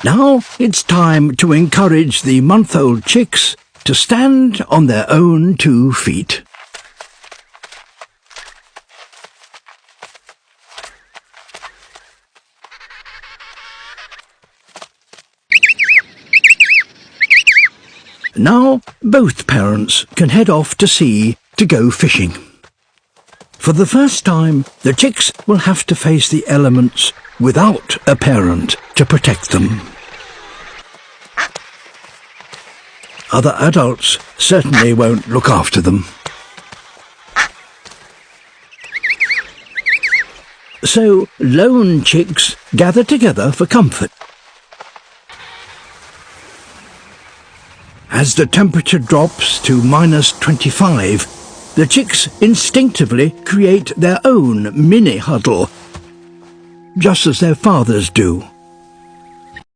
Now it's time to encourage the month-old chicks to stand on their own 2 feet. Now both parents can head off to sea to go fishing. For the first time, the chicks will have to face the elements without a parent to protect them. Other adults certainly won't look after them. So lone chicks gather together for comfort. As the temperature drops to -25, the chicks instinctively create their own mini-huddle, just as their fathers do.